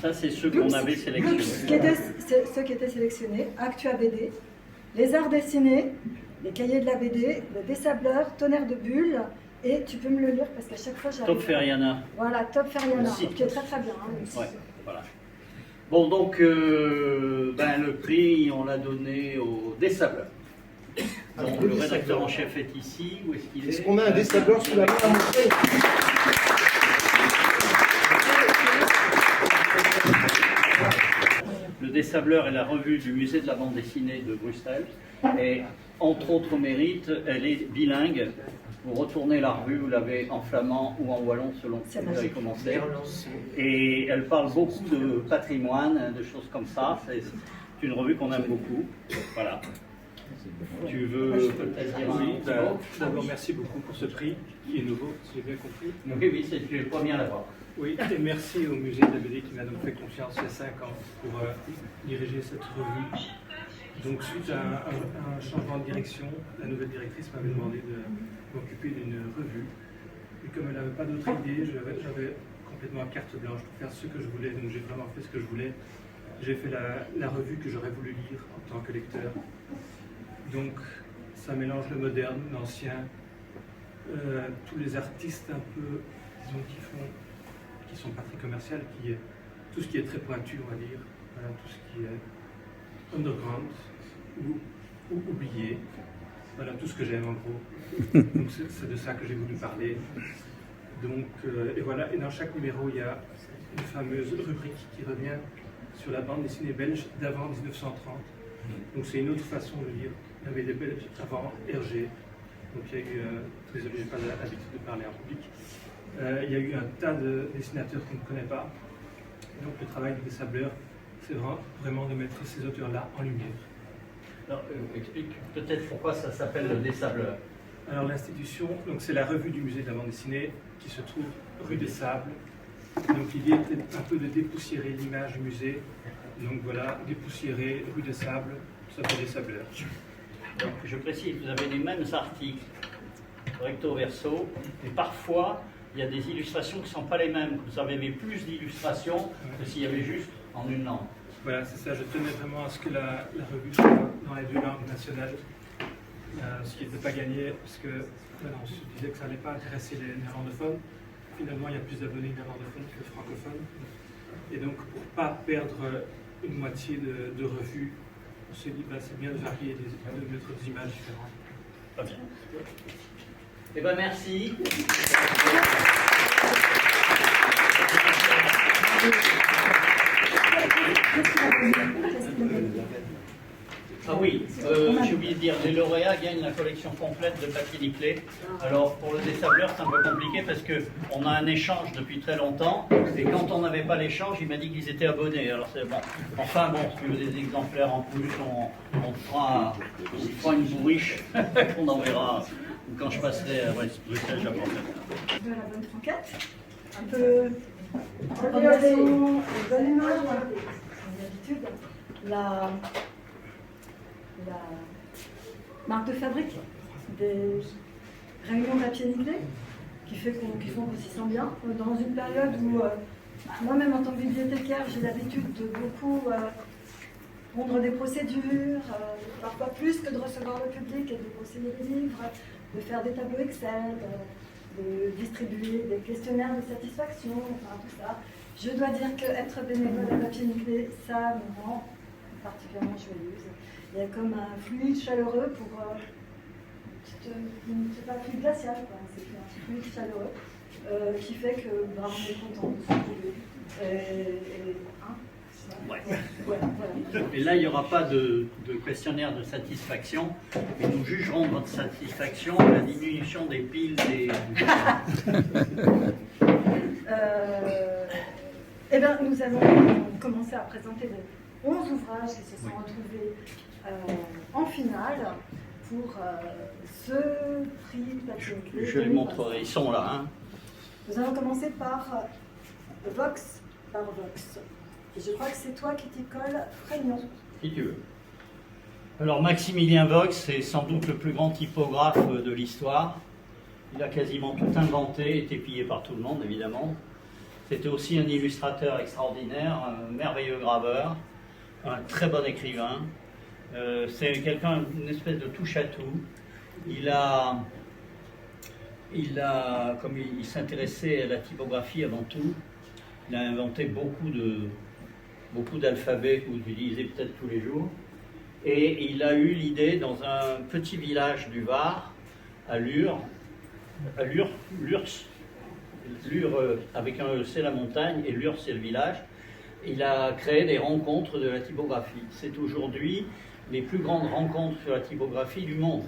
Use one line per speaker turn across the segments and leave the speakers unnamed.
Ça, c'est ceux qu'on avait sélectionnés.
Ceux qui étaient sélectionnés, Actua BD, Les Arts dessinés, les Cahiers de la BD, Le Désableur, Tonnerre de Bulles, et tu peux me le lire parce qu'à chaque fois j'arrive.
Top Feriana.
Voilà, Top Feriana, qui est très très bien.
Ouais, voilà. Bon, donc, le prix, on l'a donné au Désableur. Donc, le rédacteur en chef est ici. Où est-ce qu'il est?
Est-ce qu'on a un Désableur sous la main à montrer?
Le Désableur est la revue du musée de la bande dessinée de Bruxelles. Et entre autres mérites, elle est bilingue. Vous retournez la revue, vous l'avez en flamand ou en wallon selon que vous avez commencé. Et elle parle beaucoup de patrimoine, de choses comme ça. C'est une revue qu'on aime beaucoup. Voilà. Tu veux peut-être dire un mot?
D'abord, merci beaucoup pour ce prix qui est nouveau, si j'ai bien compris.
Oui, c'est le premier à l'avoir.
Oui, et merci au musée de la BD qui m'a donc fait confiance il y a 5 ans pour diriger cette revue. Donc, suite à un changement de direction, la nouvelle directrice m'avait demandé de m'occuper d'une revue. Et comme elle n'avait pas d'autre idée, j'avais complètement carte blanche pour faire ce que je voulais. Donc, j'ai vraiment fait ce que je voulais. J'ai fait la revue que j'aurais voulu lire en tant que lecteur. Donc, ça mélange le moderne, l'ancien, tous les artistes un peu, disons, qui sont pas très commerciales, tout ce qui est très pointu, on va dire, voilà, tout ce qui est underground ou oublié, voilà, tout ce que j'aime en gros. Donc, c'est de ça que j'ai voulu parler. Donc, et voilà, et dans chaque numéro, il y a une fameuse rubrique qui revient sur la bande dessinée belge d'avant 1930. Donc, c'est une autre façon de lire. Il y avait des Belges avant Hergé, donc il y a eu, désolé, je n'ai pas l'habitude de parler en public, il y a eu un tas de dessinateurs qu'on ne connaît pas. Donc le travail des Désableurs, c'est vraiment de mettre ces auteurs-là en lumière.
Alors, explique peut-être pourquoi ça s'appelle le Désableur.
Alors l'institution, donc c'est la revue du musée de la bande dessinée qui se trouve rue des Sables. Donc l'idée était un peu de dépoussiérer l'image du musée. Donc voilà, dépoussiérer rue des Sables, ça fait Désableurs.
Donc, je précise, vous avez les mêmes articles, recto verso, et parfois, il y a des illustrations qui ne sont pas les mêmes. Vous avez plus d'illustrations que s'il y avait juste en une langue.
Voilà, c'est ça. Je tenais vraiment à ce que la revue soit dans les deux langues nationales, ce qui n'était pas gagné, parce que voilà, on se disait que ça n'allait pas intéresser les néerlandophones. Finalement, il y a plus d'abonnés néerlandophones que francophones. Et donc, pour ne pas perdre une moitié de revues, on s'est dit, c'est bien de varier, de mettre des images différentes.
Très bien. Eh bien, merci. Ah oui, j'ai oublié de dire, les lauréats gagnent la collection complète de papier nickelé. Alors pour le Désableur, c'est un peu compliqué parce qu'on a un échange depuis très longtemps et quand on n'avait pas l'échange, il m'a dit qu'ils étaient abonnés. Alors c'est bon. Enfin bon, si vous avez des exemplaires en plus, on fera une bourriche qu'on enverra quand je passerai à Bruxelles, j'apporterai.
De la bonne franquette, un peu organisation, bonne humeur, comme d'habitude. La marque de fabrique des réunions papier nickelé qui font qu'on s'y sent bien. Dans une période où moi-même en tant que bibliothécaire, j'ai l'habitude de beaucoup prendre des procédures, parfois plus que de recevoir le public et de conseiller des livres, de faire des tableaux Excel, de distribuer des questionnaires de satisfaction, enfin tout ça. Je dois dire qu'être bénévole à papier nickelé, ça me rend particulièrement joyeuse. Il y a comme un fluide chaleureux pour... c'est pas un fluide glacial, c'est un fluide chaleureux qui fait que on est content de se trouver.
Voilà. Et là, il n'y aura pas de questionnaire de satisfaction, et nous jugerons votre satisfaction à la diminution des piles des...
Eh bien, nous allons commencer à présenter les 11 ouvrages qui se sont retrouvés en finale pour ce prix papier nickelé.
Je les montrerai, ils sont là. Hein.
Nous allons commencer par Vox, Et je crois que c'est toi qui t'y colle, Frémillon.
Si tu veux. Alors Maximilien Vox, c'est sans doute le plus grand typographe de l'histoire. Il a quasiment tout inventé, été pillé par tout le monde évidemment. C'était aussi un illustrateur extraordinaire, un merveilleux graveur, un très bon écrivain. C'est quelqu'un, une espèce de touche-à-tout. Comme il s'intéressait à la typographie avant tout, il a inventé beaucoup d'alphabets que vous utilisez peut-être tous les jours. Et il a eu l'idée dans un petit village du Var, à Lurs, avec un E, c'est la montagne, et Lurs, c'est le village. Il a créé des rencontres de la typographie. C'est aujourd'hui les plus grandes rencontres sur la typographie du monde.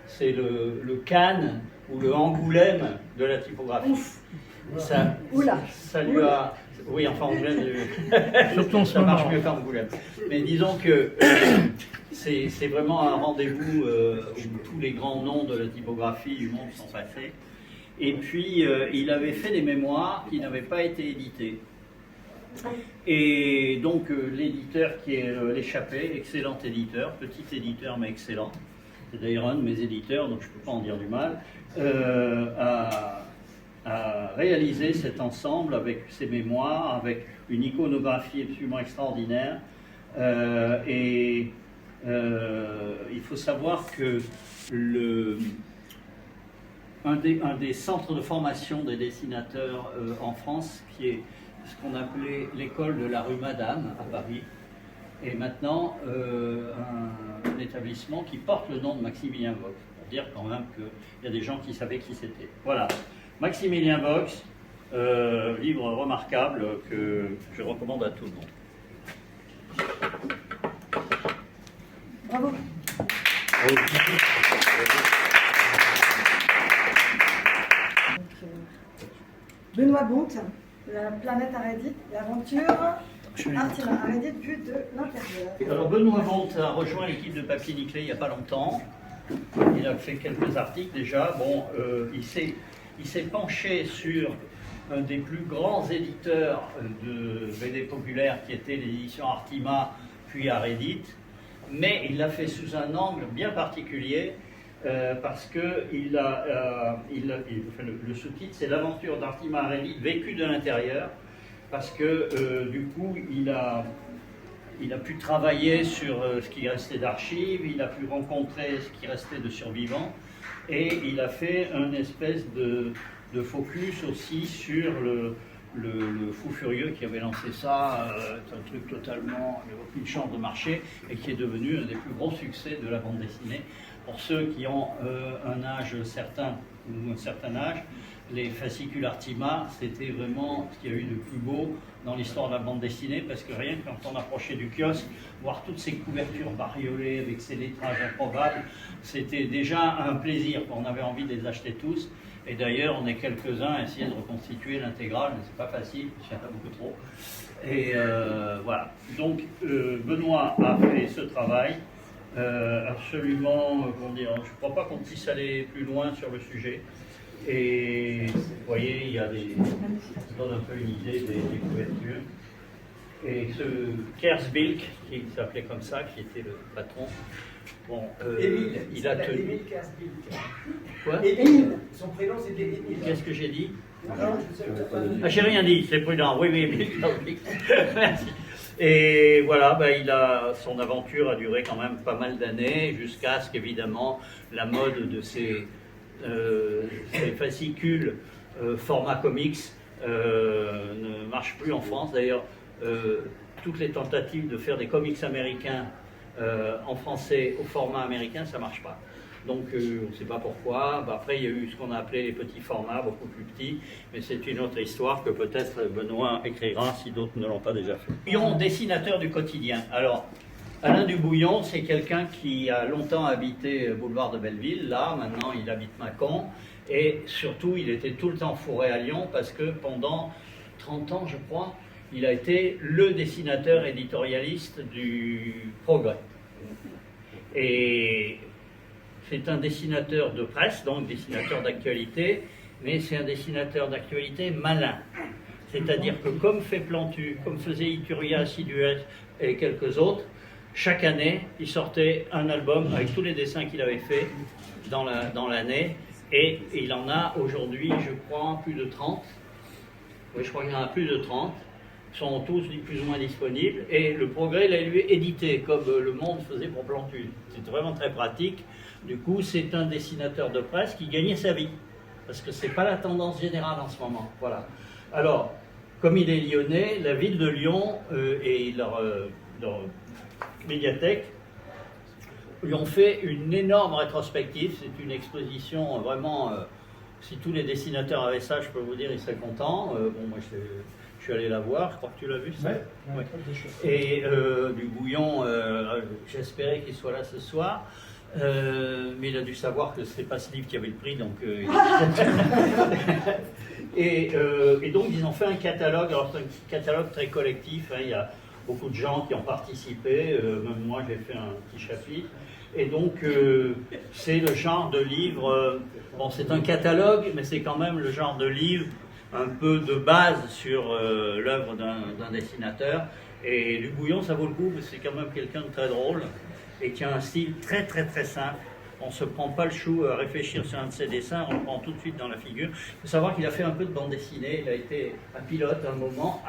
C'est le Cannes ou le Angoulême de la typographie.
Ouf.
Ça lui a... Oui, enfin, Angoulême, ça marche mieux qu'Angoulême. Mais disons que c'est vraiment un rendez-vous où tous les grands noms de la typographie du monde sont passés. Et puis, il avait fait des mémoires qui n'avaient pas été édités. Et donc, l'éditeur qui est l'Échappée, excellent éditeur, petit éditeur mais excellent, c'est d'ailleurs un de mes éditeurs, donc je ne peux pas en dire du mal, a réalisé cet ensemble avec ses mémoires, avec une iconographie absolument extraordinaire. Il faut savoir que un des centres de formation des dessinateurs en France, qui est ce qu'on appelait l'école de la rue Madame à Paris, est maintenant un établissement qui porte le nom de Maximilien Vaux, pour dire quand même qu'il y a des gens qui savaient qui c'était. Voilà, Maximilien Vaux, livre remarquable que je recommande à tout le monde.
Bravo. Benoît Bonte, la planète Arédite, l'aventure Artima Arédite vue de l'intérieur.
Alors Benoît Bonte a rejoint l'équipe de Papier Niclé il n'y a pas longtemps. Il a fait quelques articles déjà. Bon, il s'est penché sur un des plus grands éditeurs de BD populaire qui était l'édition Artima puis Arédite, mais il l'a fait sous un angle bien particulier. Parce que le sous-titre c'est l'aventure d'Artima Arédite vécue de l'intérieur, parce que du coup il a pu travailler sur ce qui restait d'archives, il a pu rencontrer ce qui restait de survivants, et il a fait une espèce de focus aussi sur le fou furieux qui avait lancé ça, c'est un truc totalement, il n'y avait aucune chance de marcher, et qui est devenu un des plus gros succès de la bande dessinée. Pour ceux qui ont un âge certain ou un certain âge, les fascicules Artima, c'était vraiment ce qu'il y a eu de plus beau dans l'histoire de la bande dessinée, parce que rien que quand on approchait du kiosque, voir toutes ces couvertures bariolées avec ces lettrages improbables, c'était déjà un plaisir. On avait envie de les acheter tous. Et d'ailleurs, on est quelques-uns à essayer de reconstituer l'intégrale, mais c'est pas facile, parce qu'il y en a beaucoup trop. Et voilà. Donc, Benoît a fait ce travail. Absolument, comment dire, je ne crois pas qu'on puisse aller plus loin sur le sujet. Et vous voyez, il y a ça donne un peu une idée des couvertures. Et ce Kersbilk, qui s'appelait comme ça, qui était le patron, bon, il a tenu.
Émile Kersbilk.
Quoi?
Émile. Son prénom c'était Émile.
Qu'est-ce que j'ai dit?
Non,
j'ai rien dit, c'est prudent. Oui, Émile Kersbilk. Merci. Et voilà, son aventure a duré quand même pas mal d'années, jusqu'à ce qu'évidemment la mode de ces fascicules format comics ne marche plus en France. D'ailleurs, toutes les tentatives de faire des comics américains en français au format américain, ça ne marche pas. Donc on ne sait pas pourquoi. Après, il y a eu ce qu'on a appelé les petits formats, beaucoup plus petits, mais c'est une autre histoire que peut-être Benoît écrira si d'autres ne l'ont pas déjà fait. Bouillon, dessinateur du quotidien. Alors, Alain Dubouillon, c'est quelqu'un qui a longtemps habité boulevard de Belleville. Là, maintenant, il habite Mâcon. Et surtout, il était tout le temps fourré à Lyon parce que pendant 30 ans, je crois, il a été le dessinateur éditorialiste du Progrès. Et c'est un dessinateur de presse, donc dessinateur d'actualité, mais c'est un dessinateur d'actualité malin. C'est-à-dire que comme fait Plantu, comme faisait Ituria Assiduès et quelques autres, chaque année, il sortait un album avec tous les dessins qu'il avait fait dans l'année, et il en a aujourd'hui, je crois, plus de 30. Oui, je crois qu'il y en a plus de 30. Sont tous plus ou moins disponibles. Et le Progrès l'a lui édité, comme Le Monde faisait pour Plantune. C'est vraiment très pratique. Du coup, c'est un dessinateur de presse qui gagnait sa vie. Parce que c'est pas la tendance générale en ce moment. Voilà. Alors, comme il est lyonnais, la ville de Lyon et leur médiathèque lui ont fait une énorme rétrospective. C'est une exposition vraiment... si tous les dessinateurs avaient ça, je peux vous dire, ils seraient contents. Bon, moi, je suis allé la voir, je crois que tu l'as vu, ça.
Ouais.
Et du Bouillon, j'espérais qu'il soit là ce soir. Mais il a dû savoir que c'est pas ce livre qui avait le prix, donc et donc ils ont fait un catalogue. Alors c'est un catalogue très collectif, hein, il y a beaucoup de gens qui ont participé, même moi j'ai fait un petit chapitre, et donc c'est le genre de livre, bon c'est un catalogue, mais c'est quand même le genre de livre un peu de base sur l'œuvre d'un dessinateur, et du Bouillon ça vaut le coup, parce que c'est quand même quelqu'un de très drôle, et qui a un style très très très simple. On ne se prend pas le chou à réfléchir sur un de ses dessins, on le prend tout de suite dans la figure. Il faut savoir qu'il a fait un peu de bande dessinée, il a été un pilote à un moment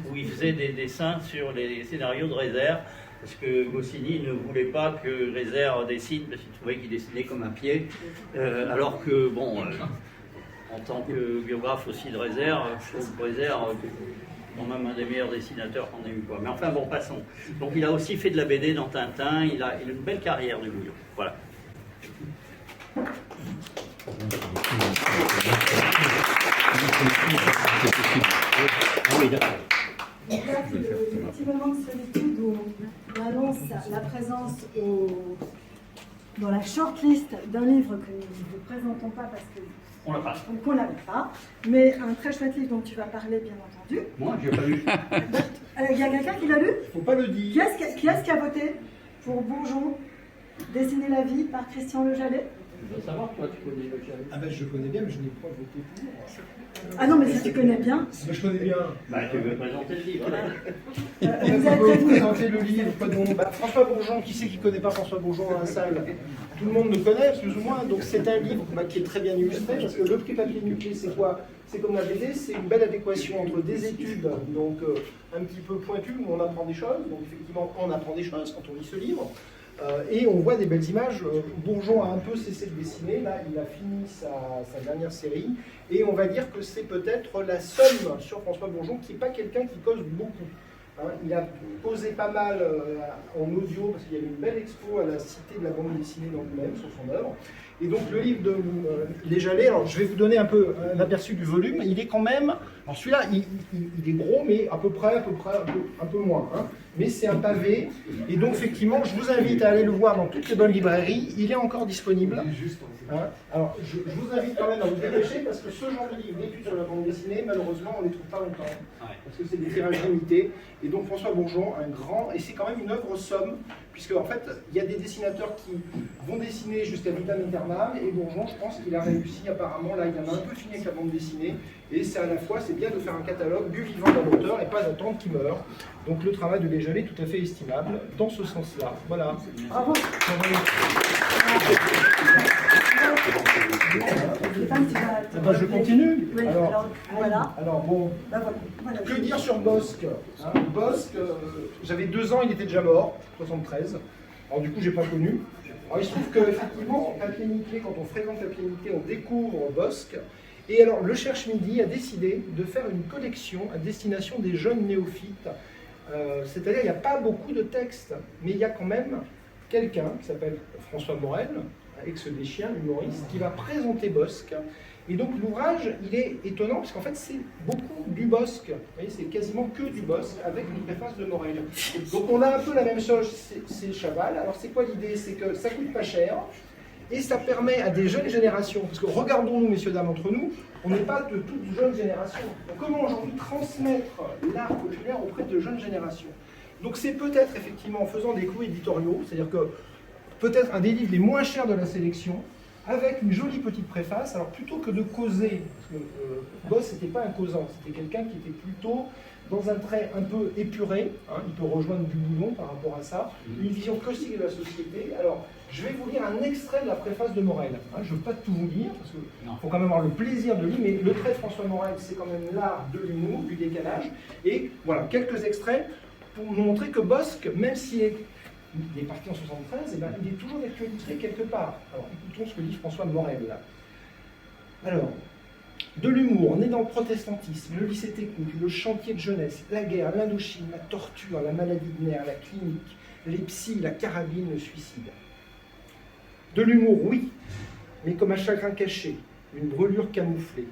où il faisait des dessins sur les scénarios de Rézère, parce que Goscinny ne voulait pas que Rézère dessine, parce qu'il trouvait qu'il dessinait comme un pied, alors que, bon, en tant que biographe aussi de Rézère, je trouve que Rézère quand même un des meilleurs dessinateurs qu'on ait eu, quoi. Mais enfin bon, passons. Donc il a aussi fait de la BD dans Tintin, il a une belle carrière du Bouillon. Voilà.
Donc là, le petit moment de solitude où on annonce la présence dans la shortlist d'un livre que nous ne présentons pas parce que
On l'a pas.
qu'on n'avait pas, mais un très chouette livre dont tu vas parler, bien entendu.
Moi, j'ai pas lu.
Il y a quelqu'un qui l'a lu?
Faut pas le dire.
Qui est-ce qui a voté pour Bourgeon, Dessiner la vie par Christian Le Jallet?
Je veux savoir, toi, tu connais le Jallet.
Ah ben je connais bien, mais je n'ai pas voté pour.
Ah non, mais si tu connais bien.
Mais je connais bien.
Bah, tu veux présenter le livre.
Vous
Vous
avez
pouvez
prévenu.
présenter le livre, pas de nom. Bah, François Bourgeon, qui c'est qui ne connaît pas François Bourgeon dans la salle? Tout le monde le connaît, plus ou moins. Donc c'est un livre qui est très bien illustré, parce que le prix papier nucléaire, c'est quoi? C'est comme la BD, c'est une belle adéquation entre des études, donc un petit peu pointues, où on apprend des choses. Donc effectivement, on apprend des choses quand on lit ce livre. Et on voit des belles images. Bourgeon a un peu cessé de dessiner, là il a fini sa dernière série, et on va dire que c'est peut-être la somme sur François Bourgeon, qui n'est pas quelqu'un qui cause beaucoup. Hein, il a posé pas mal en audio, parce qu'il y avait une belle expo à la Cité de la bande dessinée d'Angoulême sur son œuvre. Et donc le livre de Les Jalets, alors je vais vous donner un peu un aperçu du volume, il est quand même, alors celui-là il est gros, mais à peu près un peu moins, hein. Mais c'est un pavé, et donc effectivement je vous invite à aller le voir dans toutes les bonnes librairies, il est encore disponible. Hein. Alors je vous invite quand même à vous dépêcher, parce que ce genre de livre d'études sur la bande dessinée, malheureusement on ne les trouve pas longtemps, parce que c'est des tirages limités, et donc François Bourgeon, un grand, et c'est quand même une œuvre somme, puisque en fait il y a des dessinateurs qui vont dessiner jusqu'à Vitam Aeternam, et Bourgeon, je pense qu'il a réussi apparemment, là il en a un peu fini avec la bande dessinée, et c'est à la fois, c'est bien de faire un catalogue du vivant d'un auteur et pas d'attendre qu'il meure. Donc le travail de Les Jalets est tout à fait estimable dans ce sens-là. Voilà.
Bravo.
Je continue.
Oui, alors, voilà.
Alors bon,
Ben voilà.
que dire sur Bosc, hein, Bosc, j'avais 2 ans, il était déjà mort, 73. Alors du coup, j'ai pas connu. Alors il se trouve qu'effectivement, Papier Nickelé, quand on fréquente Papier Nickelé, on découvre Bosc. Et alors, le Cherche Midi a décidé de faire une collection à destination des jeunes néophytes. C'est-à-dire, il n'y a pas beaucoup de textes, mais il y a quand même quelqu'un qui s'appelle François Morel, ex-des-Chiens, humoriste, qui va présenter Bosc. Et donc, l'ouvrage, il est étonnant, parce qu'en fait, c'est beaucoup du Bosc. Vous voyez, c'est quasiment que du Bosc, avec une préface de Morel. Donc, on a un peu la même chose, c'est Chaval. Alors, c'est quoi l'idée? C'est que ça coûte pas cher. Et ça permet à des jeunes générations, parce que regardons-nous, messieurs, dames, entre nous, on n'est pas de toutes jeunes générations. Donc comment aujourd'hui transmettre l'art populaire auprès de jeunes générations? Donc c'est peut-être effectivement en faisant des coups éditoriaux, c'est-à-dire que peut-être un des livres les moins chers de la sélection, avec une jolie petite préface, alors plutôt que de causer, parce que Bosc n'était pas un causant, c'était quelqu'un qui était plutôt dans un trait un peu épuré, hein, il peut rejoindre du Bouillon par rapport à ça, une vision caustique de la société. Alors, Je vais vous lire un extrait de la préface de Morel. Hein, je ne veux pas tout vous lire, parce qu'il
Non.
faut quand même avoir le plaisir de lire, mais le trait de François Morel, c'est quand même l'art de l'humour, du décalage. Et voilà, quelques extraits pour nous montrer que Bosc, même s'il est parti en 73, eh ben, il est toujours d'actualité quelque part. Alors écoutons ce que dit François Morel là. Alors, de l'humour, né dans le protestantisme, le lycée technique, le chantier de jeunesse, la guerre, l'Indochine, la torture, la maladie de nerfs, la clinique, les psys, la carabine, le suicide. De l'humour, oui, mais comme un chagrin caché, une brûlure camouflée.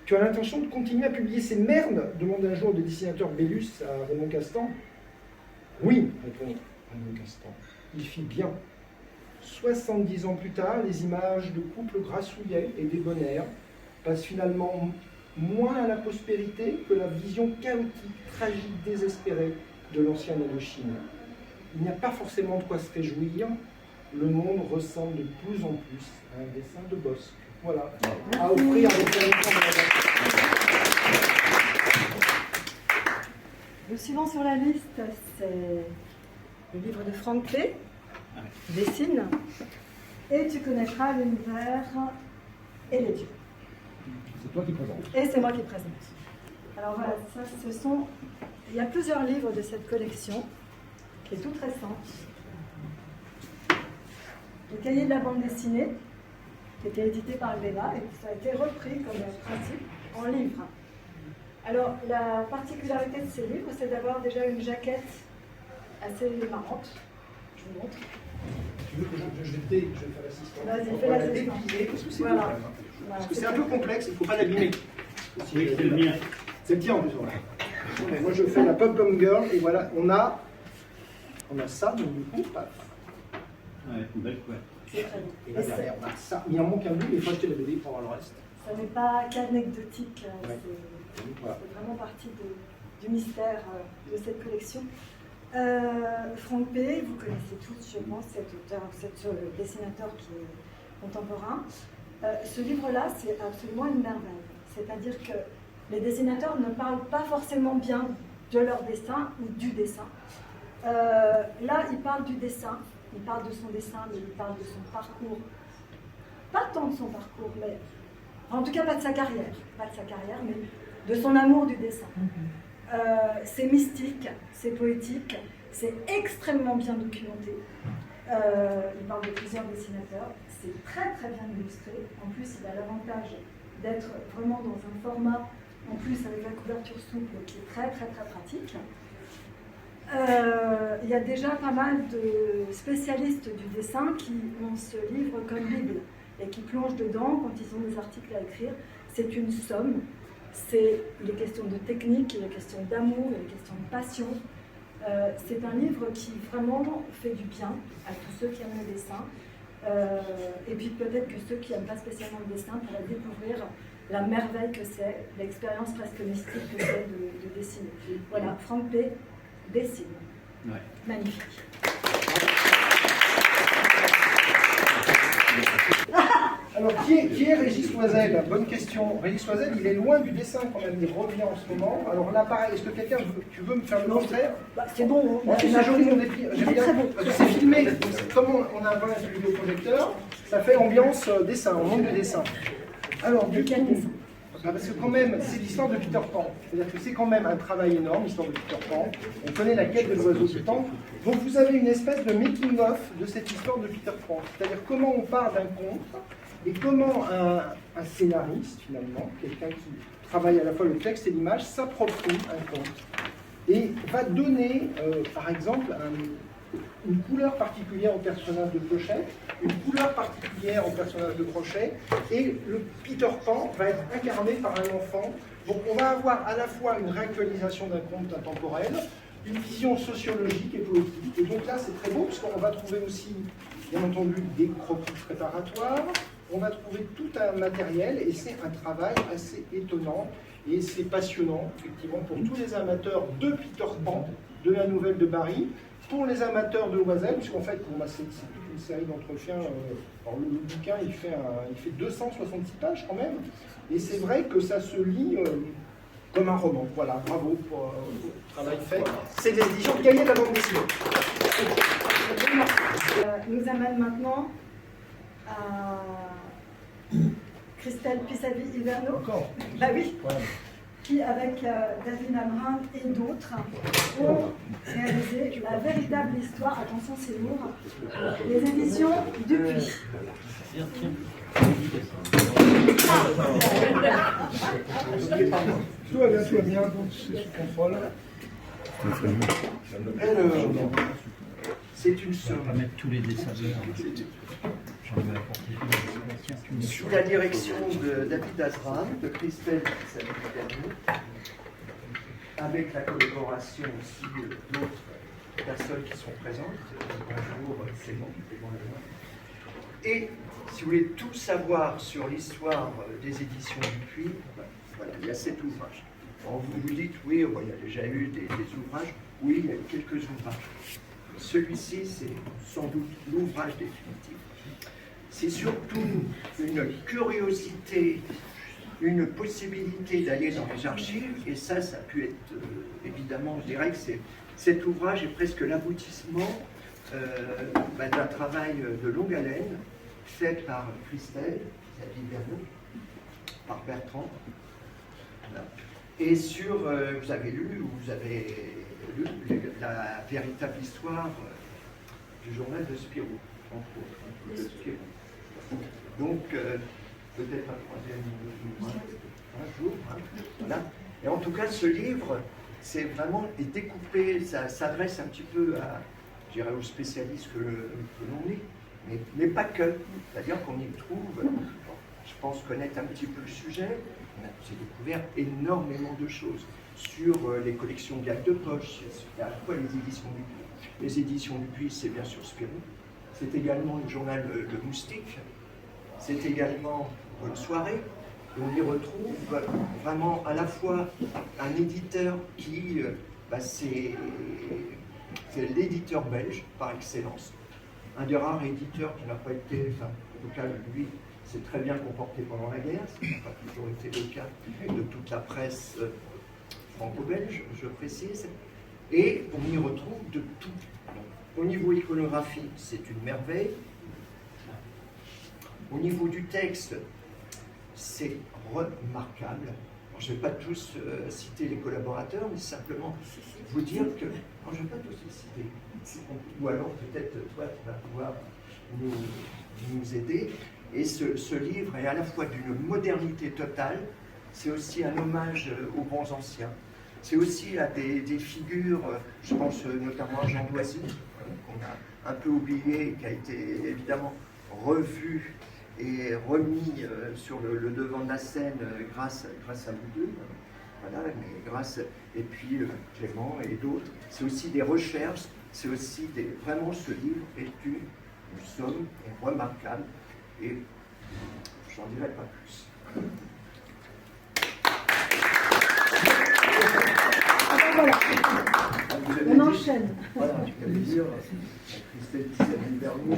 Tu as l'intention de continuer à publier ces merdes demande un jour le dessinateur Bellus à Raymond Castan. Oui, répond Raymond Castan. Il fit bien. 70 ans plus tard, les images de couples grassouillets et débonnaires passent finalement moins à la prospérité que la vision chaotique, tragique, désespérée de l'ancienne Indochine. Il n'y a pas forcément de quoi se réjouir. Le monde ressemble de plus en plus à un dessin de Bosc. Voilà, à offrir avec la leçon de
Le suivant sur la liste, c'est le livre de Franck P. Dessine. Et tu connaîtras l'univers et les dieux.
C'est toi qui présente.
Et c'est moi qui présente. Alors voilà, ça, il y a plusieurs livres de cette collection, qui est toute récente. Le cahier de la bande dessinée, qui était édité par le Béla, et ça a été repris comme principe en livre. Alors, la particularité de ces livres, c'est d'avoir déjà une jaquette assez marrante. Je vous montre.
Tu veux que je vais faire l'assistant?
Vas-y,
On
fais
va la
l'assistant.
déplier, parce que c'est
Voilà.
beau, quand même, hein.
Voilà,
Parce que c'est un peu complexe, il ne faut pas l'abîmer.
Oui, c'est le mien.
C'est le tien en plus, voilà. Moi je fais la pom-pom girl, et voilà, on a ça, donc du coup, paf.
Ouais, une belle couette.
C'est très beau.
Et là derrière, on a ça. Il en manque un bout, mais il faut acheter la BD pour avoir le reste.
Ça n'est pas qu'anecdotique,
Ouais.
c'est
Voilà.
vraiment partie du mystère de cette collection. Franck P., vous connaissez tous, je pense, cet auteur, cet dessinateur qui est contemporain. Ce livre-là, c'est absolument une merveille. C'est-à-dire que les dessinateurs ne parlent pas forcément bien de leur dessin ou du dessin. Là, il parle du dessin, il parle de son dessin, mais il parle de son parcours. Pas tant de son parcours, mais en tout cas pas de sa carrière, mais de son amour du dessin. C'est mystique, c'est poétique, c'est extrêmement bien documenté. Il parle de plusieurs dessinateurs, c'est très très bien illustré. En plus, il a l'avantage d'être vraiment dans un format, en plus avec la couverture souple, qui est très très très pratique. Il y a déjà pas mal de spécialistes du dessin qui ont ce livre comme Bible et qui plongent dedans quand ils ont des articles à écrire. C'est une somme. Il est question de technique, il est question d'amour, il est question de passion. C'est un livre qui vraiment fait du bien à tous ceux qui aiment le dessin. Et puis peut-être que ceux qui n'aiment pas spécialement le dessin pourraient découvrir la merveille que c'est, l'expérience presque mystique que c'est de dessiner. Voilà, Franck P. dessine.
Ouais.
Magnifique.
Alors, qui est Régis Loisel? Bonne question. Régis Loisel, il est loin du dessin quand même, il revient en ce moment. Alors là, pareil, est-ce que quelqu'un, tu veux me faire le contraire?
C'est bon,
En plus, c'est joli, mon défi. J'aime bien,
très beau.
parce que c'est filmé. Comme on a un vidéoprojecteur, ça fait ambiance dessin, on monte du dessin. Alors, du
Quel
coup,
dessin?
parce que quand même, c'est l'histoire de Peter Pan. C'est-à-dire que c'est quand même un travail énorme, l'histoire de Peter Pan. On connaît la quête de l'oiseau du temps. Donc vous avez une espèce de making-of de cette histoire de Peter Pan. C'est-à-dire comment on part d'un conte et comment un scénariste, finalement, quelqu'un qui travaille à la fois le texte et l'image, s'approprie un conte. Et va donner, par exemple, une couleur particulière au personnage de Clochette, une couleur particulière au personnage de Crochet, et le Peter Pan va être incarné par un enfant. Donc on va avoir à la fois une réactualisation d'un conte intemporel, une vision sociologique et poétique. Et donc là c'est très beau, parce qu'on va trouver aussi, bien entendu, des croquis préparatoires, on va trouver tout un matériel, et c'est un travail assez étonnant, et c'est passionnant, effectivement, pour tous les amateurs de Peter Pan, de la nouvelle de Barry, pour les amateurs de Loisel, puisqu'en fait, c'est toute une série d'entretiens. Alors le bouquin, il fait 266 pages quand même, et c'est vrai que ça se lit comme un roman. Voilà, bravo pour le travail fait. C'est des éditions Cahiers de la bande dessinée.
Nous amène maintenant à Christelle Pissavi-Hiverno.
Encore.
Bah oui.
Ouais.
Qui, avec David Amrin et d'autres, ont réalisé la véritable histoire, attention c'est lourd, les éditions Dupuis.
Tout va bien, donc c'est sous contrôle. C'est une somme.
On va mettre tous les dessins. J'en vais apporter.
Sous la direction de David Azram, de Christelle Pissavi-Hiverno, avec la collaboration aussi d'autres personnes qui sont présentes. Bonjour, c'est bon. Et si vous voulez tout savoir sur l'histoire des éditions Dupuis, voilà, il y a cet ouvrage. Alors vous vous dites, oui, il y a déjà eu des ouvrages. Oui, il y a eu quelques ouvrages. Celui-ci, c'est sans doute l'ouvrage définitif. C'est surtout une curiosité, une possibilité d'aller dans les archives, et ça a pu être, évidemment, je dirais que cet ouvrage est presque l'aboutissement d'un travail de longue haleine, fait par Christelle Pissavi-Hiverno, par Bertrand. Voilà. Et sur, vous avez lu la véritable histoire du journal de Spirou, entre autres, de Spirou. Donc, peut-être un troisième ouvrage, un jour, hein, voilà. Et en tout cas, ce livre, c'est vraiment est découpé, ça s'adresse un petit peu à, je dirais, aux spécialistes que l'on est, mais pas que. C'est-à-dire qu'on y trouve, je pense connaître un petit peu le sujet, j'ai découvert énormément de choses sur les collections de gags de poche, à la fois les éditions Dupuis. Les éditions Dupuis, c'est bien sûr Spirou, c'est également le journal Le Moustique, c'est également Bonne Soirée. On y retrouve vraiment à la fois un éditeur qui, c'est l'éditeur belge par excellence, un des rares éditeurs qui n'a pas été, en tout cas lui, s'est très bien comporté pendant la guerre, ce qui n'a pas toujours été le cas de toute la presse franco-belge, je précise, et on y retrouve de tout. Au niveau iconographie, c'est une merveille. Au niveau du texte, c'est remarquable. Alors, je ne vais pas tous citer les collaborateurs, mais simplement vous dire que... Non, je ne vais pas tous les citer. Ou alors peut-être toi, tu vas pouvoir nous aider. Et ce livre est à la fois d'une modernité totale, c'est aussi un hommage aux bons anciens. C'est aussi à des figures, je pense notamment à Jean Doisy, qu'on a un peu oublié, et qui a été évidemment revu et remis sur le devant de la scène grâce à vous deux. Voilà, mais grâce, et puis Clément et d'autres. C'est aussi des recherches, c'est aussi vraiment ce livre est une somme remarquable. Et j'en dirai pas plus.
Voilà. On enchaîne.
Voilà, je vais dire, Christelle Pissavi-Hiverno.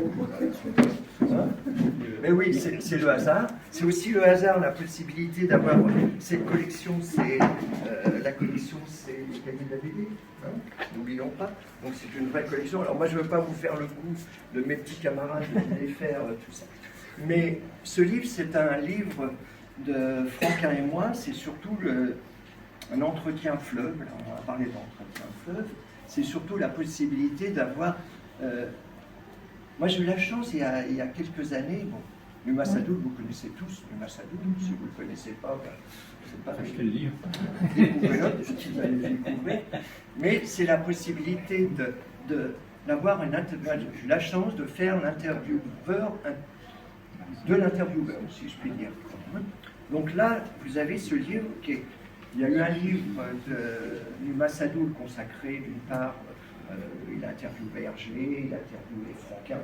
Mais oui, c'est le hasard. C'est aussi le hasard, la possibilité d'avoir cette collection. C'est la collection, c'est les cahiers de la BD. Hein, n'oublions pas. Donc c'est une vraie collection. Alors moi, je ne veux pas vous faire le coup de mes petits camarades de les faire tout ça. Mais ce livre, c'est un livre de Franquin et moi. C'est surtout un entretien fleuve. Là, on va parler d'entretien fleuve. C'est surtout la possibilité d'avoir... moi, j'ai eu la chance, il y a quelques années, bon, Numa Sadoul, vous connaissez tous Numa Sadoul. Si vous ne le connaissez pas, c'est pas...
Achetez le livre.
Découvrez-le, je vais le découvrir. Mais c'est la possibilité d'avoir une... J'ai eu la chance de faire l'intervieweur... de l'intervieweur, si je puis dire. Donc là, vous avez ce livre qui est... Il y a eu un livre de Numa Sadoul consacré, d'une part, il a interviewé Hergé, il a interviewé Franquin,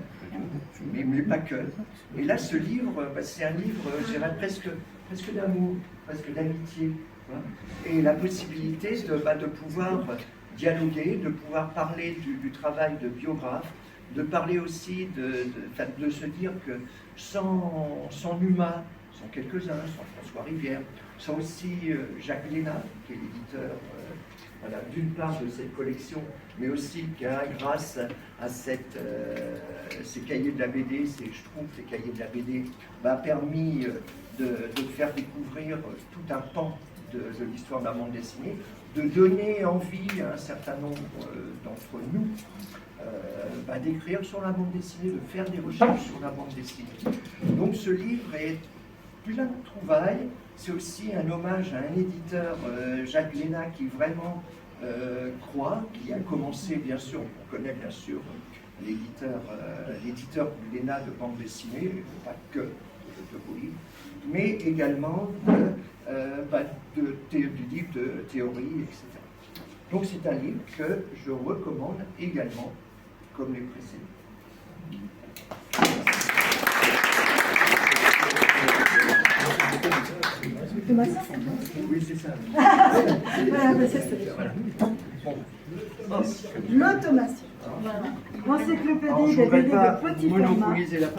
mais pas que. Et là, ce livre, c'est un livre, je dirais, presque d'amour, presque d'amitié. Et la possibilité de pouvoir dialoguer, de pouvoir parler du travail de biographe, de parler aussi de se dire que sans Numa, sont quelques-uns, sont François Rivière, sont aussi Jacques Léna, qui est l'éditeur voilà, d'une part de cette collection, mais aussi qui a, grâce à ces cahiers de la BD, je trouve que ces cahiers de la BD m'a permis de faire découvrir tout un pan de l'histoire de la bande dessinée, de donner envie à un certain nombre d'entre nous d'écrire sur la bande dessinée, de faire des recherches sur la bande dessinée. Donc ce livre est plein de trouvailles. C'est aussi un hommage à un éditeur, Jacques Léna, qui vraiment croit, qui a commencé, bien sûr, on connaît bien sûr l'éditeur Léna de bande dessinée, pas que de vos livres, mais également du livre de théorie, etc. Donc c'est un livre que je recommande également, comme les précédents.
Thomas.
Oui, c'est ça.
Voilà, ben c'est ça. L'automation. Voilà. Encyclopédie des BD de petit format,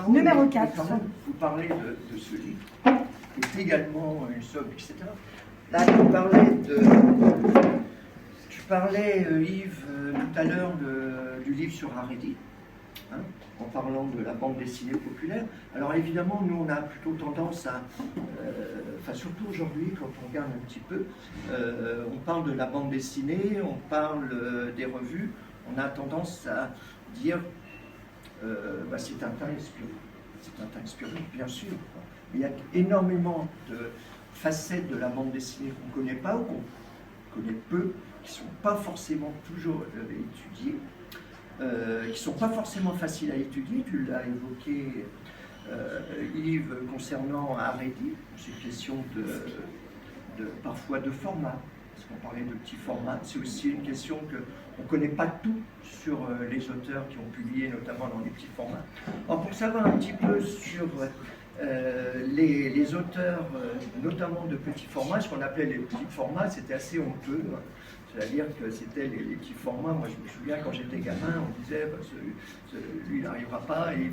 numéro 4.
Vous parlez de ce livre, qui est également une somme, etc. Là, tu parlais, Yves, tout à l'heure du livre sur Haredi, hein, en parlant de la bande dessinée populaire. Alors évidemment, nous, on a plutôt tendance à, surtout aujourd'hui, quand on regarde un petit peu, on parle de la bande dessinée, on parle des revues, on a tendance à dire c'est Tintin inspiré. C'est Tintin inspiré, bien sûr. Mais il y a énormément de facettes de la bande dessinée qu'on ne connaît pas ou qu'on connaît peu, qui ne sont pas forcément toujours étudiées, qui ne sont pas forcément faciles à étudier. Tu l'as évoqué, Yves, concernant Haredi. C'est une question parfois de format, parce qu'on parlait de petits formats. C'est aussi une question qu'on ne connaît pas tout sur les auteurs qui ont publié, notamment dans les petits formats. Alors, pour savoir un petit peu sur les auteurs, notamment de petits formats, ce qu'on appelait les petits formats, c'était assez honteux. Hein. C'est-à-dire que c'était les petits formats. Moi, je me souviens, quand j'étais gamin, on disait lui, il n'arrivera pas, et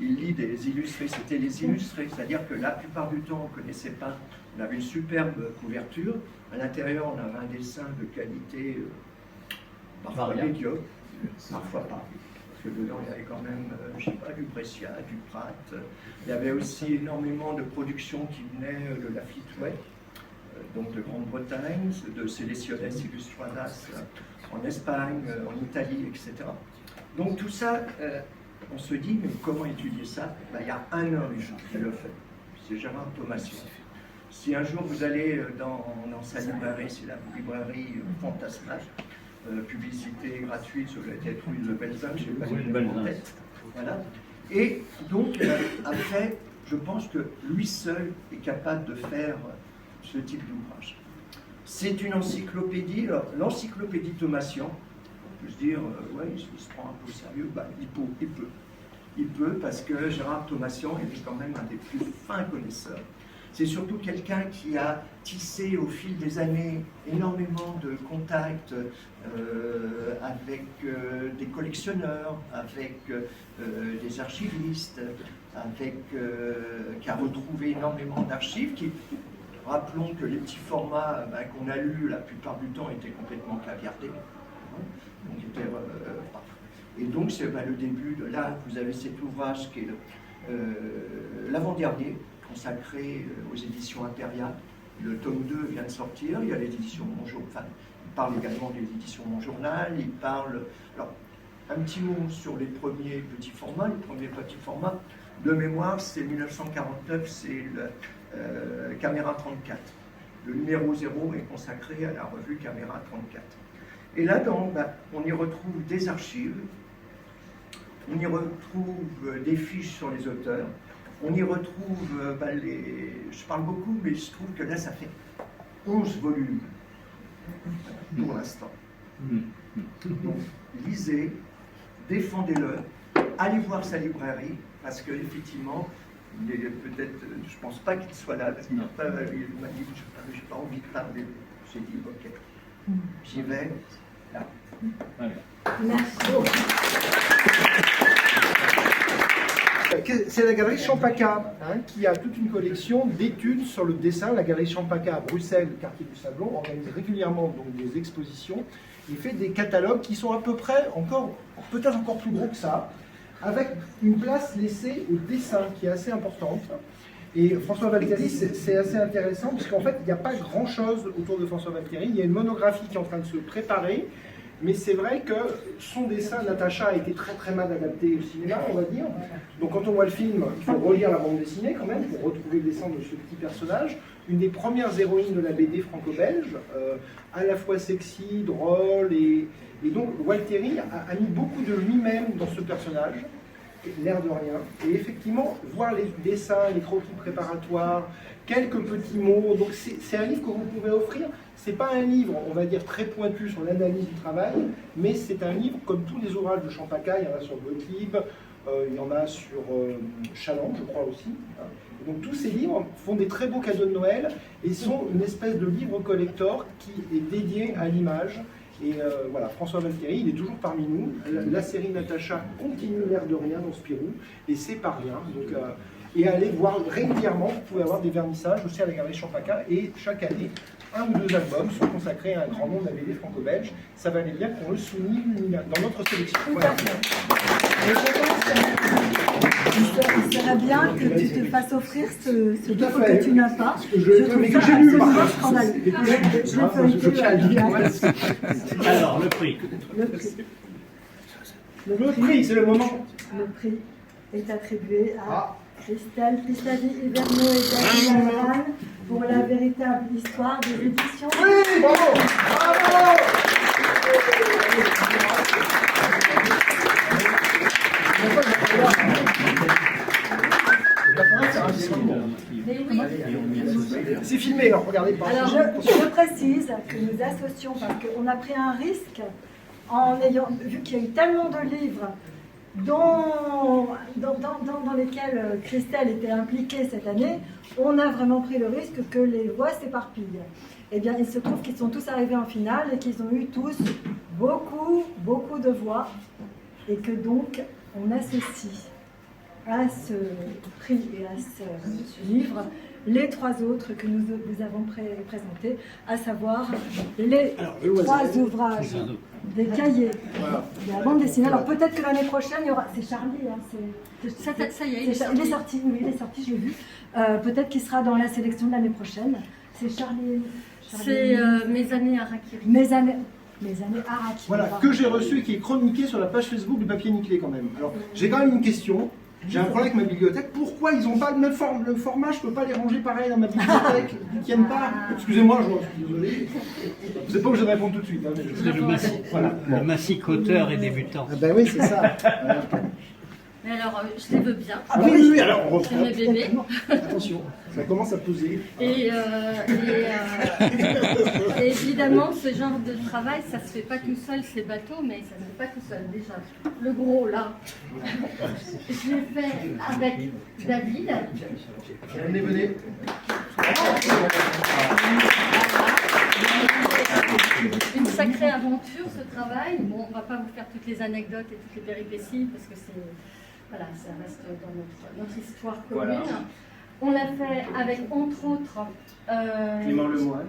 il lit des illustrés. C'était les illustrés, c'est-à-dire que la plupart du temps, on ne connaissait pas. On avait une superbe couverture. À l'intérieur, on avait un dessin de qualité parfois médiocre, parfois pas. Parce que dedans, il y avait quand même, je ne sais pas, du Brescia, du Prat. Il y avait aussi énormément de productions qui venaient de la Fleetway, donc de Grande-Bretagne, de Selecciones Ilustradas en Espagne, en Italie, etc. Donc tout ça, on se dit, mais comment étudier ça? Il y a un homme qui le fait, c'est Gérard Thomassier. Si un jour vous allez dans sa librairie, c'est la librairie Fantasmaque, publicité gratuite sur la tête rue de Belzunce, je n'ai pas le nom en tête. Voilà. Et donc, après, je pense que lui seul est capable de faire ce type d'ouvrage. C'est une encyclopédie. L'encyclopédie Thomassian, on peut se dire, ouais, il se prend un peu au sérieux. Il peut, parce que Gérard Thomassian est quand même un des plus fins connaisseurs. C'est surtout quelqu'un qui a tissé au fil des années énormément de contacts avec des collectionneurs, avec des archivistes, qui a retrouvé énormément d'archives. Rappelons que les petits formats qu'on a lus, la plupart du temps, étaient complètement caviardés. Et donc, c'est le début de là, vous avez cet ouvrage qui est l'avant-dernier, consacré aux éditions impériales. Le tome 2 vient de sortir, il y a les éditions Mon Journal, enfin, il parle également des éditions Mon Journal, il parle... Alors, un petit mot sur les premiers petits formats. Les premiers petits formats, de mémoire, c'est 1949, c'est le Caméra 34. Le numéro 0 est consacré à la revue Caméra 34. Et là-dedans, on y retrouve des archives, on y retrouve des fiches sur les auteurs, on y retrouve je parle beaucoup, mais je trouve que là, ça fait 11 volumes pour l'instant. Donc, lisez, défendez-le, allez voir sa librairie, parce qu'effectivement, peut-être, je ne pense pas qu'il soit là, parce qu'il m'a dit, je n'ai pas envie de parler. J'ai dit, ok, j'y vais, là.
Merci.
C'est la galerie Champaka qui a toute une collection d'études sur le dessin. La galerie Champaka à Bruxelles, quartier du Sablon, organise régulièrement donc, des expositions et fait des catalogues qui sont à peu près peut-être encore plus gros que ça, avec une place laissée au dessin qui est assez importante. Et François Valteri, c'est assez intéressant parce qu'en fait, il n'y a pas grand-chose autour de François Valteri. Il y a une monographie qui est en train de se préparer. Mais c'est vrai que son dessin, Natacha, a été très très mal adapté au cinéma, on va dire. Donc quand on voit le film, il faut relire la bande dessinée quand même, pour retrouver le dessin de ce petit personnage. Une des premières héroïnes de la BD franco-belge, à la fois sexy, drôle, et donc Valteri a mis beaucoup de lui-même dans ce personnage, l'air de rien. Et effectivement, voir les dessins, les croquis préparatoires, quelques petits mots, donc c'est un livre que vous pouvez offrir. C'est pas un livre, on va dire, très pointu sur l'analyse du travail, mais c'est un livre, comme tous les ouvrages de Champaka, il y en a sur Gottlieb, il y en a sur Chaland, je crois aussi. Et donc tous ces livres font des très beaux cadeaux de Noël et sont une espèce de livre collector qui est dédié à l'image. Et voilà, François Valteri, il est toujours parmi nous. La série Natacha continue l'air de rien dans Spirou, et c'est pas rien. Donc, et allez voir régulièrement, vous pouvez avoir des vernissages aussi à la galerie Champaka, et chaque année, 1 ou 2 albums sont consacrés à un grand nombre de la BD franco-belge. Ça valait bien qu'on le souligne dans notre sélection. Voilà.
Et je pense qu'il serait bien que tu te fasses offrir ce livre que tu n'as pas. Je trouve ça absolument scandaleux.
Alors, le prix.
Le prix, c'est le moment.
Le prix est attribué à Christelle Pissavi-Hiverno et David Alran pour la véritable histoire des éditions.
Oui, bravo, bravo. C'est filmé, alors regardez pas.
Alors je précise que nous associons, parce qu'on a pris un risque en ayant vu qu'il y a eu tellement de livres dans lesquels Christelle était impliquée cette année, on a vraiment pris le risque que les voix s'éparpillent. Eh bien, il se trouve qu'ils sont tous arrivés en finale et qu'ils ont eu tous beaucoup de voix, et que donc on associe à ce prix et à ce livre les 3 autres que nous avons présentés, à savoir les 3 ouvrages des cahiers de la bande dessinée. Alors peut-être que l'année prochaine, il y aura... C'est Charlie, hein,
ça y est, il est
sorti, oui, il est sorti, je l'ai vu. Peut-être qu'il sera dans la sélection de l'année prochaine. C'est Charlie...
C'est Mes années à Rakiri.
Mes années Harakiri.
Voilà, que j'ai reçu et qui est chroniqué sur la page Facebook du Papier Nickelé quand même. Alors, j'ai quand même une question. J'ai un problème avec ma bibliothèque. Pourquoi ils n'ont pas le même format? Je ne peux pas les ranger pareil dans ma bibliothèque. Ils ne tiennent pas. Excusez-moi, je suis désolé. Vous n'êtes pas obligé de répondre tout de suite. Hein,
C'est le massicoteur et débutant.
Ah ben oui, c'est ça. Voilà.
Mais alors, je les veux bien.
Ah oui, alors on reprend.
C'est mes bébés.
Attention, ça commence à peser.
Et évidemment, ce genre de travail, ça se fait pas tout seul, c'est bateau, mais ça se fait pas tout seul. Déjà, le gros là, je l'ai fait avec David.
Venez.
Une sacrée aventure, ce travail. Bon, on va pas vous faire toutes les anecdotes et toutes les péripéties parce que c'est, voilà, ça reste dans notre histoire commune. Voilà. On l'a fait avec, entre autres, Clément Lemoine.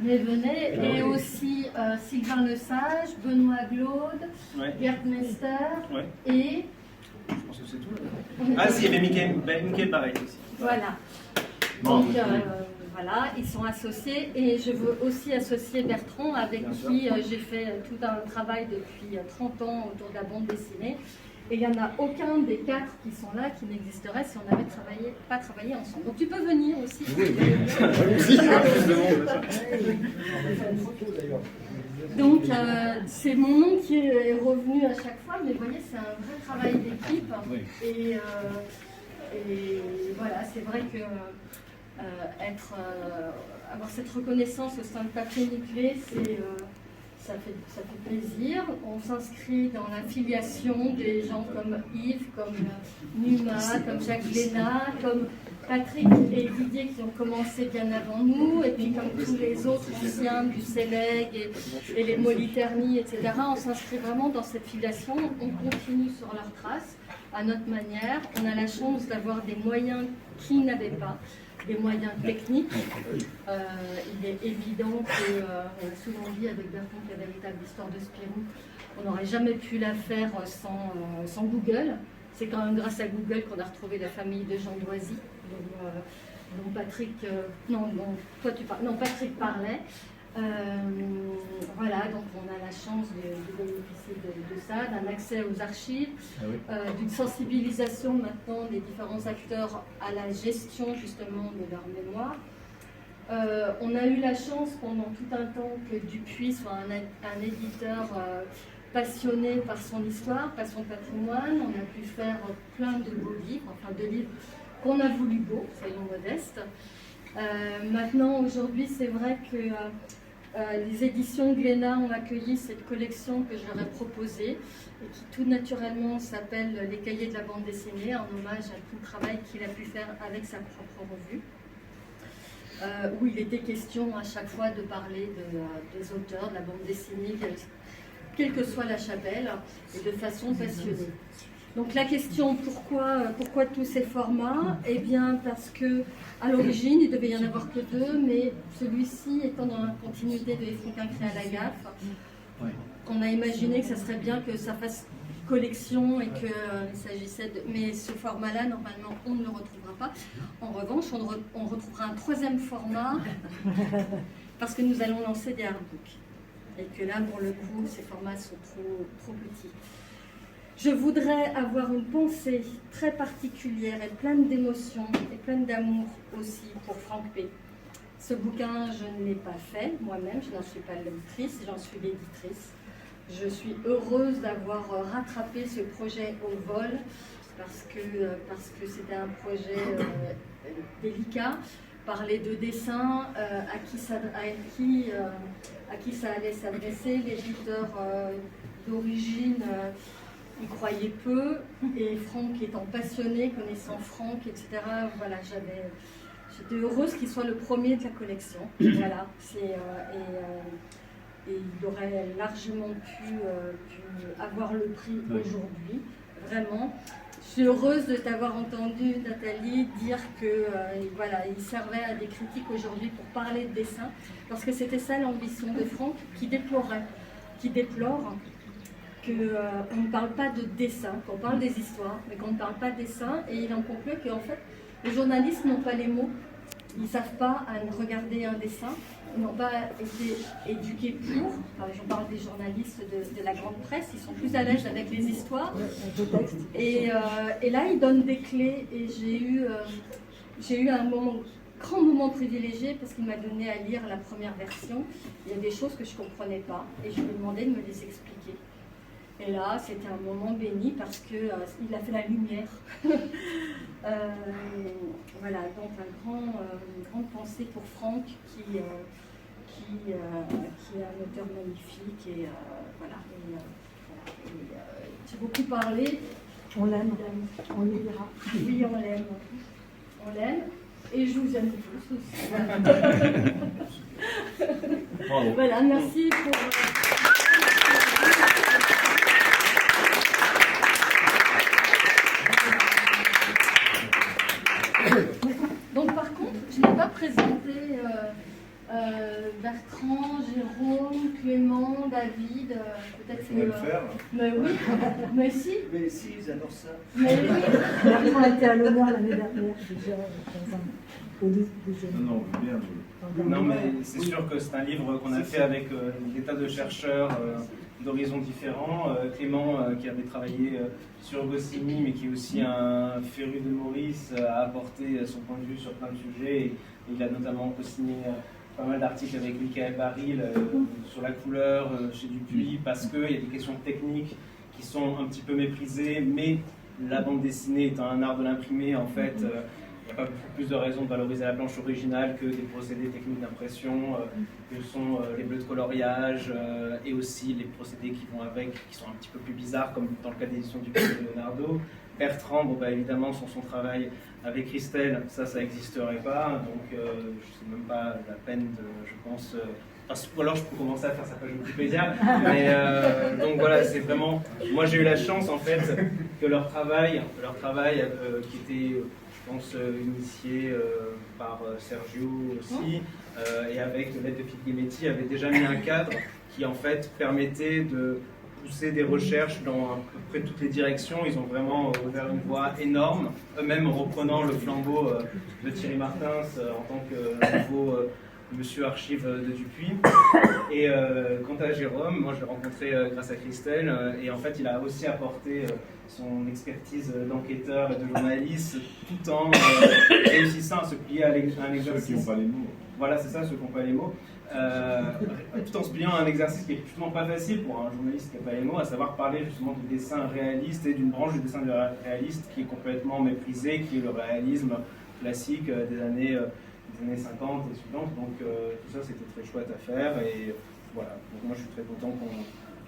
Mais venez, et aussi Sylvain Lesage, Benoît Glaude, Gerd Mester, et...
Je pense que c'est tout. Ah si, mais Michael pareil aussi.
Voilà. Donc voilà, ils sont associés, et je veux aussi associer Bertrand avec qui j'ai fait tout un travail depuis 30 ans autour de la bande dessinée. Et il n'y en a aucun des 4 qui sont là qui n'existerait si on n'avait pas travaillé ensemble. Donc tu peux venir aussi. Donc c'est mon nom qui est revenu à chaque fois, mais vous voyez, c'est un vrai travail d'équipe. Et voilà, c'est vrai que avoir cette reconnaissance au sein de Papier Nickelé, ça fait plaisir. On s'inscrit dans la filiation des gens comme Yves, comme Numa, comme Jacques Léna, comme Patrick et Didier qui ont commencé bien avant nous, et puis comme tous les autres anciens du CELEG et les Moliterni, etc. On s'inscrit vraiment dans cette filiation, on continue sur leurs traces à notre manière. On a la chance d'avoir des moyens qu'ils n'avaient pas, des moyens techniques. Il est évident que, on a souvent dit avec Bertrand que la véritable histoire de Spirou, on n'aurait jamais pu la faire sans Google. C'est quand même grâce à Google qu'on a retrouvé la famille de Jean Doisy, dont Patrick, Patrick parlait. Voilà, donc on a la chance de bénéficier de ça, d'un accès aux archives, d'une sensibilisation maintenant des différents acteurs à la gestion justement de leur mémoire. On a eu la chance pendant tout un temps que Dupuis soit un éditeur passionné par son histoire, par son patrimoine. On a pu faire plein de beaux livres, enfin de livres qu'on a voulu beaux, soyons modestes. Maintenant, aujourd'hui, c'est vrai que les éditions Glénat ont accueilli cette collection que je leur ai proposée et qui tout naturellement s'appelle Les Cahiers de la bande dessinée, en hommage à tout le travail qu'il a pu faire avec sa propre revue, où il était question à chaque fois de parler des auteurs de la bande dessinée, quelle que soit la chapelle, et de façon passionnée. Donc la question, pourquoi tous ces formats? Eh bien parce que à l'origine, il devait y en avoir que 2, mais celui-ci étant dans la continuité de Les Franquins créés à la gaffe, on a imaginé que ça serait bien que ça fasse collection et qu'il s'agissait de... Mais ce format-là, normalement, on ne le retrouvera pas. En revanche, on retrouvera un 3e format parce que nous allons lancer des artbooks. Et que là, pour le coup, ces formats sont trop petits. Je voudrais avoir une pensée très particulière et pleine d'émotions et pleine d'amour aussi pour Franck P. Ce bouquin, je ne l'ai pas fait moi-même, je n'en suis pas l'autrice, j'en suis l'éditrice. Je suis heureuse d'avoir rattrapé ce projet au vol parce que c'était un projet délicat. Parler de dessin, à qui ça allait s'adresser, l'éditeur d'origine y croyait peu, et Franck étant passionné, connaissant Franck, etc. Voilà, j'étais heureuse qu'il soit le premier de la collection. Voilà, et il aurait largement pu avoir le prix aujourd'hui, vraiment. Je suis heureuse de t'avoir entendu, Nathalie, dire que voilà, il servait à des critiques aujourd'hui pour parler de dessin, parce que c'était ça l'ambition de Franck, qui déplore qu'on ne parle pas de dessin, qu'on parle des histoires, mais qu'on ne parle pas de dessin, et il en conclut qu'en fait, les journalistes n'ont pas les mots, ils ne savent pas regarder un dessin, ils n'ont pas été éduqués pour, enfin, je parle des journalistes de la grande presse, ils sont plus à l'aise avec les histoires, et là ils donnent des clés, et j'ai eu un grand moment privilégié parce qu'il m'a donné à lire la première version. Il y a des choses que je ne comprenais pas, et je lui ai demandé de me les expliquer. Et là, c'était un moment béni parce qu'il a fait la lumière. Voilà, donc une grande pensée pour Franck qui est un auteur magnifique. Et voilà. J'ai beaucoup parlé.
On l'aime, on le dira.
Oui, on l'aime. On l'aime. Et je vous aime tous aussi.
Bravo.
Voilà, merci pour... Donc par contre, je n'ai pas présenté Bertrand, Jérôme, Clément, David, peut-être c'est... Mais oui, mais si.
Mais si, ils adorent ça.
Mais oui.
Bertrand a été à l'honneur l'année dernière, déjà, au deuxième.
Non, bien. Non, mais c'est sûr que c'est un livre qu'on a fait avec des tas de chercheurs d'horizons différents. Clément, qui avait travaillé sur Goscinny, mais qui est aussi un féru de Maurice, a apporté son point de vue sur plein de sujets. Et il a notamment co-signé pas mal d'articles avec Michael Baril sur la couleur chez Dupuis, parce qu'il y a des questions techniques qui sont un petit peu méprisées, mais la bande dessinée étant un art de l'imprimer, en fait, n'y a pas plus de raison de valoriser la planche originale que des procédés techniques d'impression, que sont les bleus de coloriage, et aussi les procédés qui vont avec, qui sont un petit peu plus bizarres, comme dans le cas d'édition du Père de Leonardo. Bertrand, bon, bah, évidemment, son travail avec Christelle, ça n'existerait pas, donc je sais même pas la peine de, je pense... ou alors je peux commencer à faire sa page Wikipédia, mais donc voilà, c'est vraiment... Moi j'ai eu la chance en fait que leur travail qui était, je pense, initié par Sergio aussi, et avec l'aide de Philippe Guémetti, avait déjà mis un cadre qui en fait permettait de pousser des recherches dans à peu près toutes les directions. Ils ont vraiment ouvert une voie énorme, eux-mêmes reprenant le flambeau de Thierry Martins en tant que nouveau... Monsieur Archive de Dupuis. Et quant à Jérôme, moi je l'ai rencontré grâce à Christelle, et en fait il a aussi apporté son expertise d'enquêteur et de journaliste, tout en réussissant à se plier à un exercice. Ceux qui n'ont pas les mots. Voilà, c'est ça, ceux qui n'ont pas les mots. Tout en se pliant à un exercice qui est justement pas facile pour un journaliste qui n'a pas les mots, à savoir parler justement du dessin réaliste et d'une branche du dessin réaliste qui est complètement méprisée, qui est le réalisme classique des années 50 et suivantes, donc tout ça c'était très chouette à faire, et voilà, donc moi je suis très content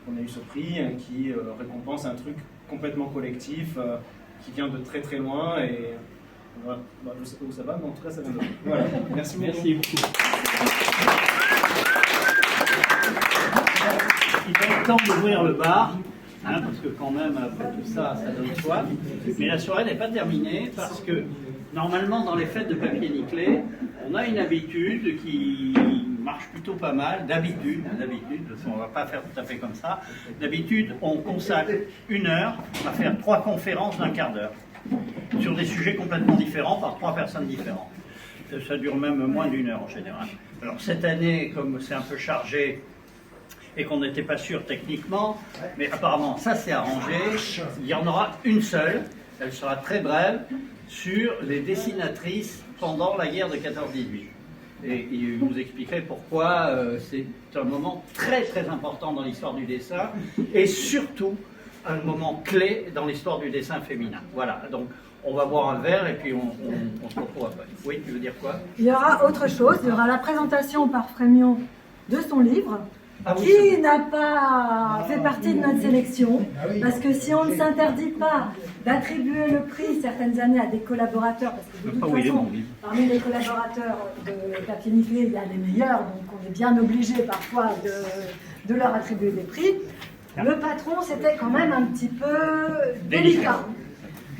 qu'on ait eu ce prix qui récompense un truc complètement collectif, qui vient de très très loin, et voilà, je ne sais pas où ça va, mais en tout cas ça vient de loin. Voilà, merci beaucoup.
Merci beaucoup. Il va être temps d'ouvrir le bar, hein, parce que quand même, après tout ça, ça donne soif. Mais la soirée n'est pas terminée, parce que normalement, dans les fêtes de papier nickelé, on a une habitude qui marche plutôt pas mal. D'habitude, on ne va pas faire tout à fait comme ça. D'habitude, on consacre 1 heure à faire 3 conférences d'1 quart d'heure sur des sujets complètement différents par 3 personnes différentes. Ça dure même moins d'1 heure en général. Alors cette année, comme c'est un peu chargé et qu'on n'était pas sûr techniquement, mais apparemment ça s'est arrangé, il y en aura une seule, elle sera très brève, sur les dessinatrices pendant la guerre de 14-18. Et il vous expliquerai pourquoi c'est un moment très très important dans l'histoire du dessin, et surtout un moment clé dans l'histoire du dessin féminin. Voilà, donc on va boire un verre et puis on se retrouve après. Oui, tu veux dire quoi?
Il y aura autre chose, il y aura la présentation par Frémion de son livre, qui n'a pas fait partie de notre sélection, parce que si on ne s'interdit pas d'attribuer le prix certaines années à des collaborateurs, parce que de toute façon, parmi les collaborateurs de Papier Nickelé, il y a les meilleurs, donc on est bien obligé parfois de leur attribuer des prix. Le patron, c'était quand même un petit peu délicat.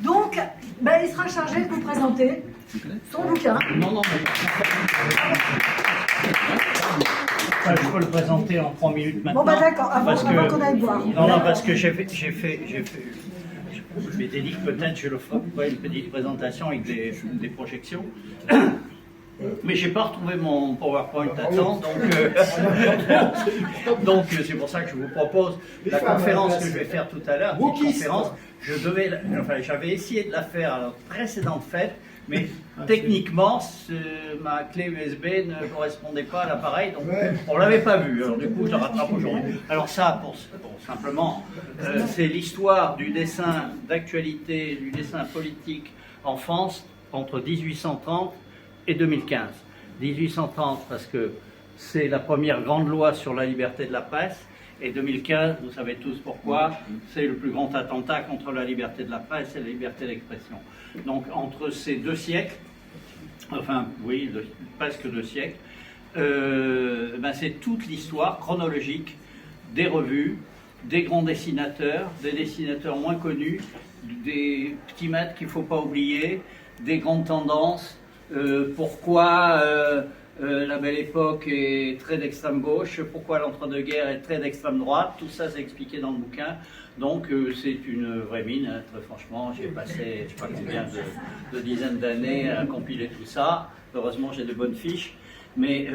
Donc, il sera chargé de vous présenter son bouquin.
Non, je peux le présenter en 3 minutes maintenant.
Bon, d'accord, avant qu'on aille boire.
Non, parce que j'ai fait mes délices, peut-être je le ferai une petite présentation avec des projections. Mais j'ai pas retrouvé mon PowerPoint à temps, donc c'est pour ça que je vous propose la conférence que je vais faire tout à l'heure. J'avais essayé de la faire à la précédente fête, mais techniquement, ma clé USB ne correspondait pas à l'appareil, donc on ne l'avait pas vu. Alors du coup, je la rattrape aujourd'hui. Alors ça, pour simplement, c'est l'histoire du dessin d'actualité, du dessin politique en France entre 1830 et 2015. 1830 parce que c'est la première grande loi sur la liberté de la presse, et 2015, vous savez tous pourquoi, c'est le plus grand attentat contre la liberté de la presse et la liberté d'expression. Donc entre ces 2 siècles, enfin oui, presque 2 siècles, c'est toute l'histoire chronologique des revues, des grands dessinateurs, des dessinateurs moins connus, des petits maîtres qu'il ne faut pas oublier, des grandes tendances, pourquoi la Belle Époque est très d'extrême gauche, pourquoi l'entre-deux-guerres est très d'extrême droite, tout ça c'est expliqué dans le bouquin. Donc c'est une vraie mine, hein, très franchement, j'ai passé je sais pas combien de dizaines d'années à compiler tout ça. Heureusement j'ai de bonnes fiches, mais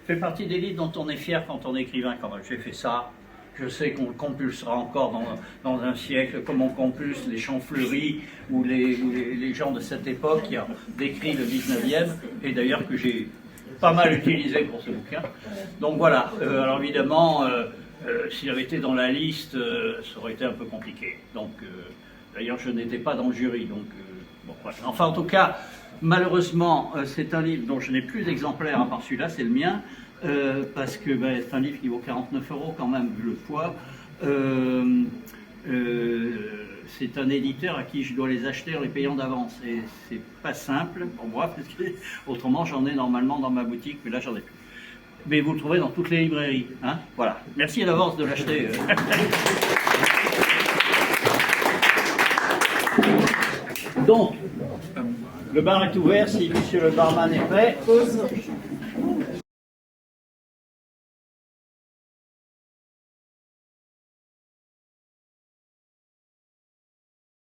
fait partie des livres dont on est fier quand on est écrivain. Quand j'ai fait ça, je sais qu'on le compulsera encore dans un siècle, comme on compulse les Champfleury ou les gens de cette époque qui ont décrit le 19e, et d'ailleurs que j'ai pas mal utilisé pour ce bouquin. Donc voilà, alors évidemment, s'il avait été dans la liste, ça aurait été un peu compliqué. Donc D'ailleurs, je n'étais pas dans le jury, donc bon, voilà. Enfin, en tout cas, malheureusement, c'est un livre dont je n'ai plus d'exemplaires à part celui-là, c'est le mien, parce que c'est un livre qui vaut 49 € quand même, vu le poids. C'est un éditeur à qui je dois les acheter en les payant d'avance, et c'est pas simple pour moi, parce que autrement j'en ai normalement dans ma boutique, mais là j'en ai plus. Mais vous le trouverez dans toutes les librairies, hein. Voilà. Merci à l'avance de l'acheter. Donc, le bar est ouvert si monsieur le barman est prêt. Pause.